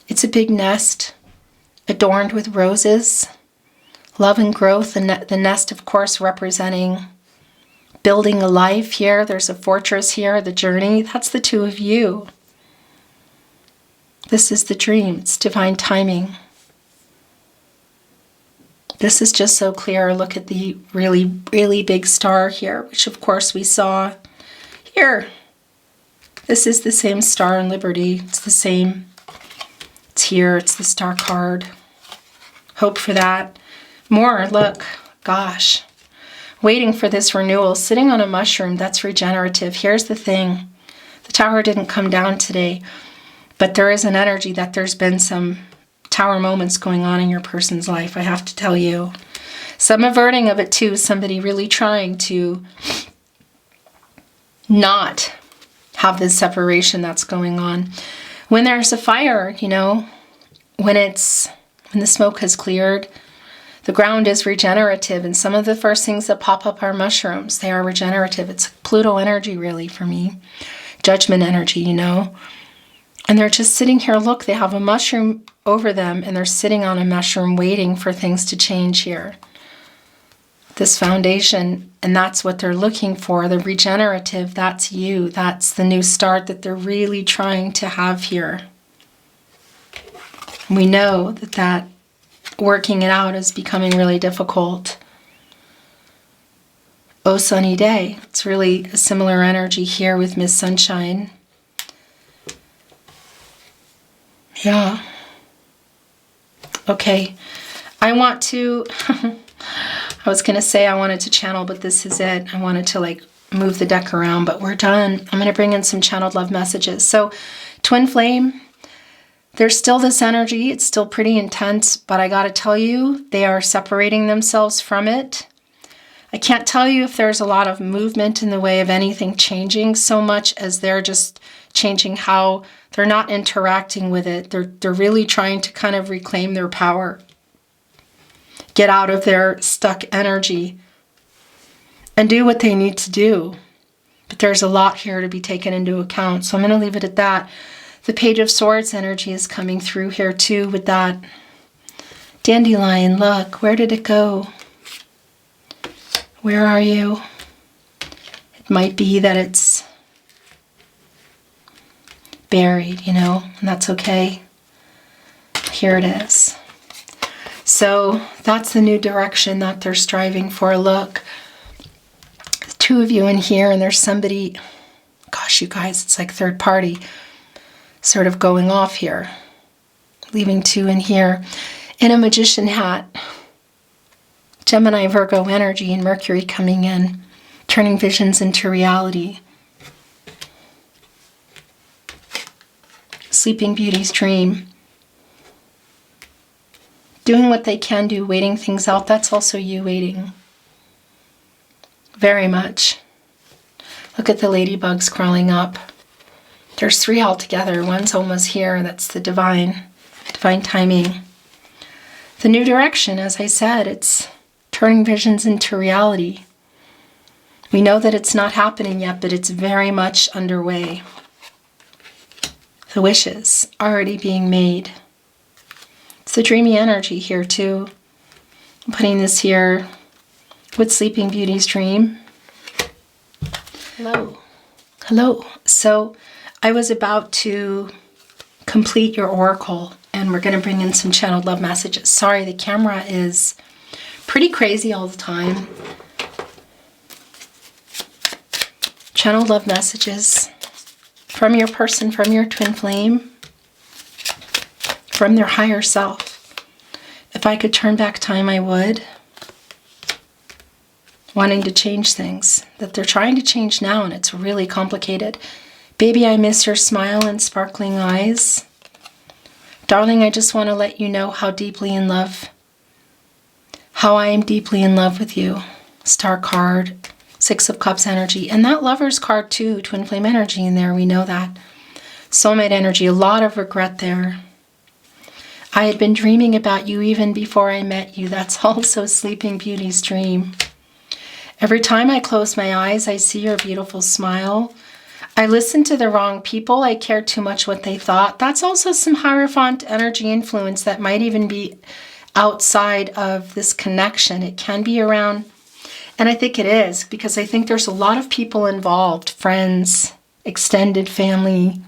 it's a big nest adorned with roses. Love and growth, the nest, of course, representing building a life here. There's a fortress here, the journey. That's the 2 of you. This is the dream. It's divine timing. This is just so clear. Look at the really, really big star here, which, of course, we saw here. This is the same star in Liberty. It's the same. It's here. It's the star card. Hope for that. More, look, gosh, waiting for this renewal, sitting on a mushroom, that's regenerative. Here's the thing, the tower didn't come down today, but there is an energy that there's been some tower moments going on in your person's life, I have to tell you. Some averting of it too, somebody really trying to not have this separation that's going on. When there's a fire, you know, when the smoke has cleared, the ground is regenerative, and some of the first things that pop up are mushrooms. They are regenerative. It's Pluto energy, really, for me. Judgment energy, you know. And they're just sitting here. Look, they have a mushroom over them, and they're sitting on a mushroom waiting for things to change here. This foundation, and that's what they're looking for. The regenerative, that's you. That's the new start that they're really trying to have here. We know that working it out is becoming really difficult. Oh, sunny day. It's really a similar energy here with Miss Sunshine. Yeah. Okay. I want to, I was going to say I wanted to channel, but this is it. I wanted to like move the deck around, but we're done. I'm going to bring in some channeled love messages. So, twin flame. There's still this energy. It's still pretty intense, but I got to tell you, they are separating themselves from it. I can't tell you if there's a lot of movement in the way of anything changing so much as they're just changing how they're not interacting with it. They're really trying to kind of reclaim their power, get out of their stuck energy, and do what they need to do. But there's a lot here to be taken into account, so I'm going to leave it at that. The Page of Swords energy is coming through here too with that dandelion. Look, where did it go? Where are you? It might be that it's buried, you know, and that's okay. Here it is. So that's the new direction that they're striving for. Look, two of you in here, and there's somebody, gosh, you guys, it's like third party sort of going off here. Leaving two in here. In a magician hat. Gemini, Virgo energy, and Mercury coming in. Turning visions into reality. Sleeping Beauty's dream. Doing what they can do, waiting things out. That's also you waiting. Very much. Look at the ladybugs crawling up. There's three altogether. One's almost here. That's the divine timing. The new direction, as I said, it's turning visions into reality. We know that it's not happening yet, but it's very much underway. The wishes already being made. It's the dreamy energy here too. I'm putting this here with Sleeping Beauty's dream. Hello. Hello. So I was about to complete your oracle, and we're going to bring in some channeled love messages. Sorry, the camera is pretty crazy all the time. Channeled love messages from your person, from your twin flame, from their higher self. If I could turn back time, I would. Wanting to change things that they're trying to change now, and it's really complicated. Baby, I miss your smile and sparkling eyes. Darling, I just want to let you know how I am deeply in love with you. Star card, Six of Cups energy, and that Lover's card too, twin flame energy in there, we know that. Soulmate energy, a lot of regret there. I had been dreaming about you even before I met you. That's also Sleeping Beauty's dream. Every time I close my eyes, I see your beautiful smile. I listened to the wrong people. I cared too much what they thought. That's also some Hierophant energy influence that might even be outside of this connection. It can be around, and I think it is, because I think there's a lot of people involved, friends, extended family.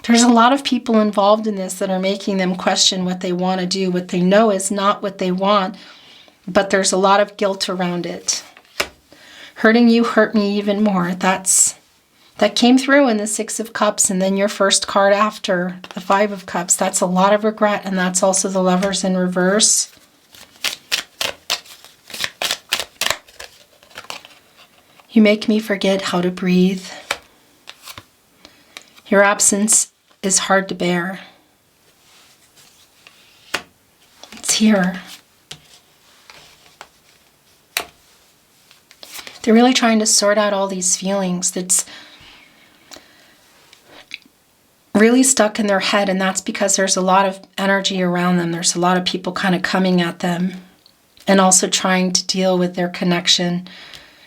There's a lot of people involved in this that are making them question what they want to do, what they know is not what they want, but there's a lot of guilt around it. Hurting you hurt me even more. That came through in the Six of Cups, and then your first card after, the Five of Cups. That's a lot of regret, and that's also the Lovers in reverse. You make me forget how to breathe. Your absence is hard to bear. It's here. They're really trying to sort out all these feelings that's really stuck in their head, and that's because there's a lot of energy around them. There's a lot of people kind of coming at them and also trying to deal with their connection,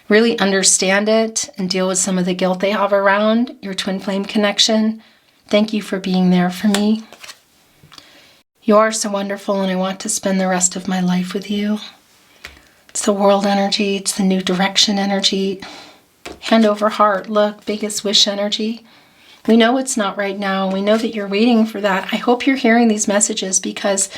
really understand it and deal with some of the guilt they have around your twin flame connection. Thank you for being there for me. You are so wonderful, and I want to spend the rest of my life with you. It's the world energy. It's the new direction energy. Hand over heart. Look, biggest wish energy. We know it's not right now. We know that you're waiting for that. I hope you're hearing these messages, because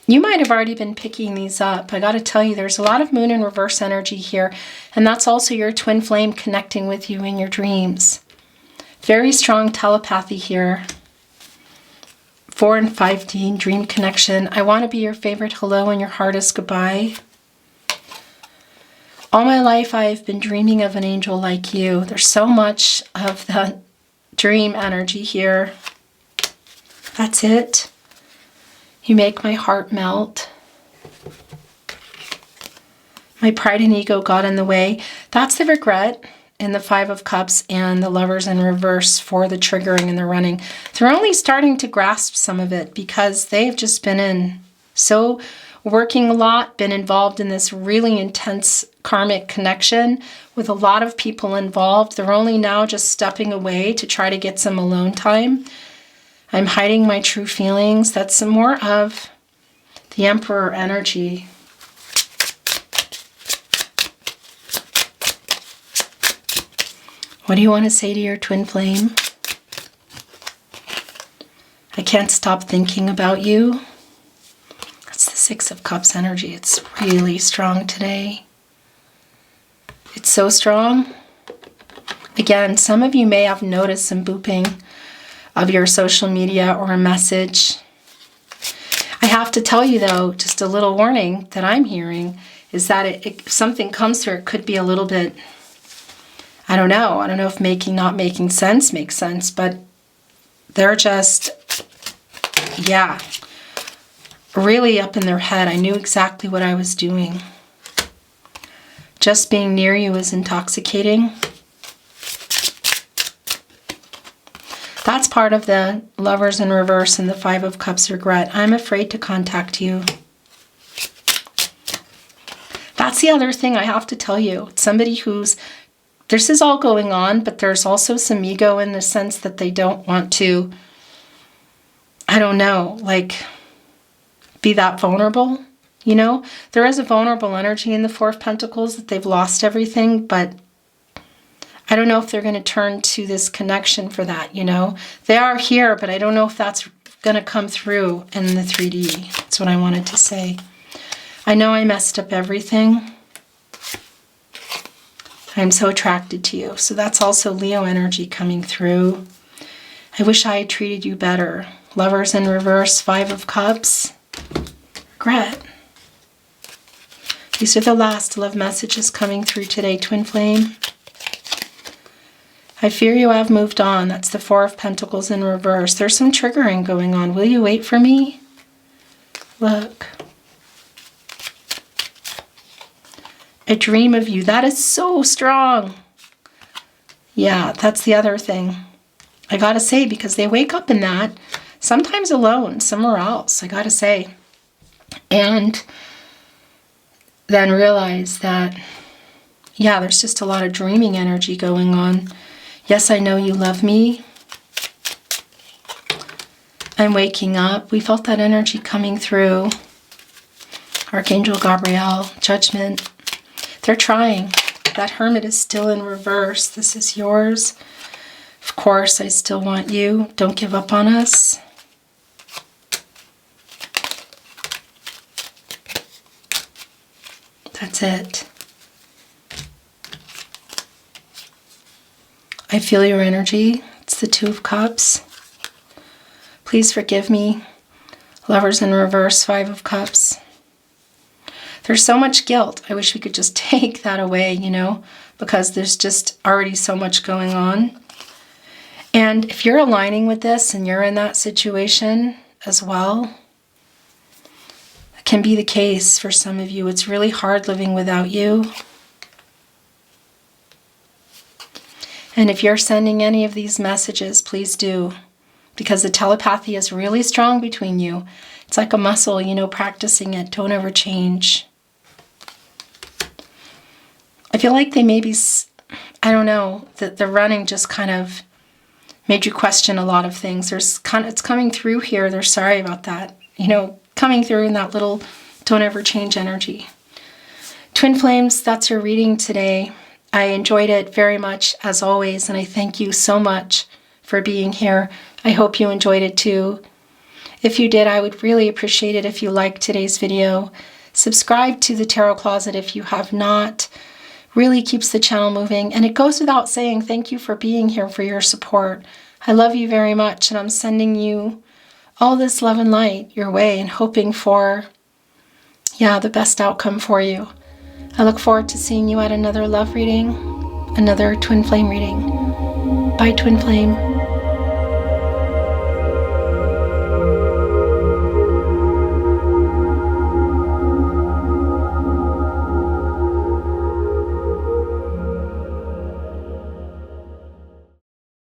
you might have already been picking these up. I got to tell you, there's a lot of moon in reverse energy here, and that's also your twin flame connecting with you in your dreams. Very strong telepathy here. 4 and 5D dream connection. I want to be your favorite hello and your hardest goodbye. All my life I've been dreaming of an angel like you. There's so much of that dream energy here. That's it. You make my heart melt. My pride and ego got in the way. That's the regret in the Five of Cups and the Lovers in reverse for the triggering and the running. They're only starting to grasp some of it because they've just been working a lot, been involved in this really intense karmic connection with a lot of people involved. They're only now just stepping away to try to get some alone time. I'm hiding my true feelings. That's some more of the Emperor energy. What do you want to say to your twin flame? I can't stop thinking about you. That's the Six of Cups energy. It's really strong today. It's so strong. Again, some of you may have noticed some booping of your social media or a message. I have to tell you though, just a little warning that I'm hearing is that if something comes through, it could be a little bit, I don't know if not making sense makes sense, but they're just, yeah, really up in their head. I knew exactly what I was doing. Just being near you is intoxicating. That's part of the Lovers in reverse and the Five of Cups regret. I'm afraid to contact you. That's the other thing I have to tell you. It's somebody who's, this is all going on, but there's also some ego in the sense that they don't want to, I don't know, like be that vulnerable, you know? There is a vulnerable energy in the Four of Pentacles that they've lost everything, but I don't know if they're going to turn to this connection for that, you know? They are here, but I don't know if that's going to come through in the 3D. That's what I wanted to say. I know I messed up everything. I'm so attracted to you. So that's also Leo energy coming through. I wish I had treated you better. Lovers in reverse, Five of Cups. Regret. These are the last love messages coming through today, Twin Flame. I fear you have moved on. That's the Four of Pentacles in reverse. There's some triggering going on. Will you wait for me? Look. A dream of you. That is so strong. Yeah, that's the other thing. I gotta say, because they wake up in that, sometimes alone, somewhere else, I gotta say. And then realize that, yeah, there's just a lot of dreaming energy going on. Yes, I know you love me. I'm waking up. We felt that energy coming through. Archangel Gabriel, Judgment. They're trying. That Hermit is still in reverse. This is yours. Of course, I still want you. Don't give up on us. That's it. I feel your energy. It's the Two of Cups. Please forgive me. Lovers in reverse, Five of Cups. There's so much guilt. I wish we could just take that away, you know, because there's just already so much going on. And if you're aligning with this and you're in that situation as well, it can be the case for some of you. It's really hard living without you. And if you're sending any of these messages, please do, because the telepathy is really strong between you. It's like a muscle, you know, practicing it. Don't ever change. I feel like they maybe, I don't know, that the running just kind of made you question a lot of things. It's coming through here. They're sorry about that. You know, coming through in that little don't ever change energy. Twin Flames, that's your reading today. I enjoyed it very much, as always, and I thank you so much for being here. I hope you enjoyed it too. If you did, I would really appreciate it if you liked today's video. Subscribe to the Tarot Closet if you have not. Really keeps the channel moving, and it goes without saying, thank you for being here, for your support. I love you very much, and I'm sending you all this love and light your way and hoping for, yeah, the best outcome for you. I look forward to seeing you at another love reading, another Twin Flame reading. Bye, Twin Flame.